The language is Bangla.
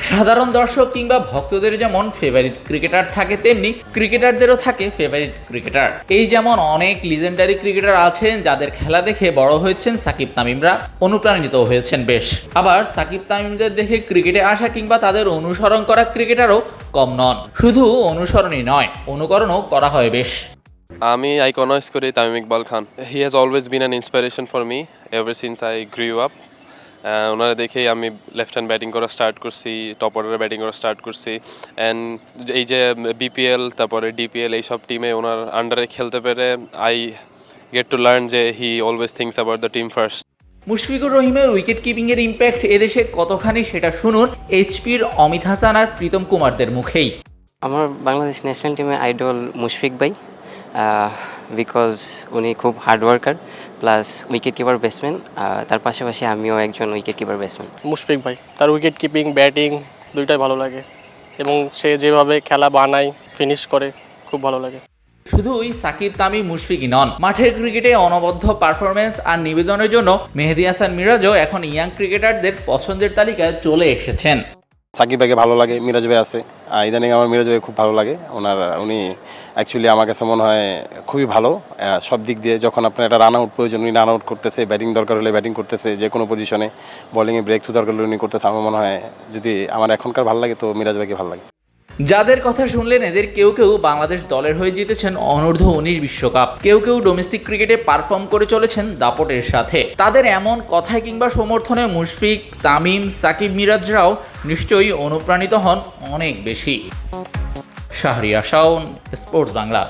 সাধারণ দর্শক কিংবা ভক্তদের যেমন ফেভারিট ক্রিকেটার থাকে, তেমনি ক্রিকেটারদেরও থাকে ফেভারিট ক্রিকেটার। এই যেমন অনেক লিজেন্ডারি ক্রিকেটার আছেন যাদের খেলা দেখে বড় হয়েছেন সাকিব তামিমরা, অনুপ্রাণিত হয়েছেন বেশ। আবার সাকিব তামিমদের দেখে ক্রিকেটে আসা কিংবা তাদের অনুসরণ করা ক্রিকেটারও কম নন। শুধু অনুসরণই নয়, অনুকরণও করা হয় বেশ। আমি আইকনাইজ করি Tamim Iqbal Khan. He has always been an inspiration for me ever since I grew up. ওনারা দেখেই আমি লেফট হ্যান্ড ব্যাটিং করা স্টার্ট করছি, টপ অর্ডারে ব্যাটিং করা স্টার্ট করছি। অ্যান্ড এই যে বিপিএল তারপরে ডিপিএল এইসব টিমে ওনার আন্ডারে খেলতে পেরে আই গেট টু লার্ন যে he always thinks about the team first. Mushfiqur রহিমের উইকেট কিপিংয়ের ইম্প্যাক্ট এদেশে কতখানি সেটা শুনুন এইচপির অমিত হাসান আর প্রীতম কুমারদের মুখেই। আমার বাংলাদেশ ন্যাশনাল টিমে আইডল মুশফিক ভাই, বিকজ উনি খুব hard worker plus wicket keeper batsman. তার পাশাপাশি আমিও একজন উইকেট কিপার ব্যাটসম্যান। মুশফিক ভাই, তার উইকেট কিপিং ব্যাটিং দুইটাই ভালো লাগে এবং সে যেভাবে খেলা বানায় ফিনিশ করে খুব ভালো লাগে। শুধুই সাকিব তামিম মুশফিকই নন, মাঠের ক্রিকেটে অনবদ্য পারফরমেন্স আর নিবেদনের জন্য মেহেদী হাসান মিরাজও এখন ইয়াং ক্রিকেটারদের পছন্দের তালিকায় চলে এসেছেন। সাকিব ভাইকে ভালো লাগে, মিরাজ ভাই আছে, ইদানিং আমার মিরাজ ভাই খুব ভালো লাগে। উনি অ্যাকচুয়ালি আমার কাছে মনে হয় খুবই ভালো সব দিক দিয়ে। যখন আপনার একটা রান আউট প্রয়োজন উনি রান আউট করতেছে, ব্যাটিং দরকার হলে ব্যাটিং করতেছে, যে কোনো পজিশনে বোলিংয়ে ব্রেক থ্রু দরকার হলে উনি করতেছে। আমার মনে হয় যদি আমার এখনকার ভালো লাগে তো মিরাজ ভাইকে ভালো লাগে। যাদের কথা শুনলেন এদের কেউ কেউ বাংলাদেশ দলের হয়ে জিতেছেন অনূর্ধ্ব-19 বিশ্বকাপ, কেউ কেউ ডোমেস্টিক ক্রিকেটে পারফর্ম করে চলেছেন দাপটের সাথে। তাদের এমন কথায় কিংবা সমর্থনে মুশফিক, তামিম, সাকিব, মিরাজরাও নিশ্চয়ই অনুপ্রাণিত হন অনেক বেশি। শাহরিয়ার শাওন, স্পোর্টস বাংলা।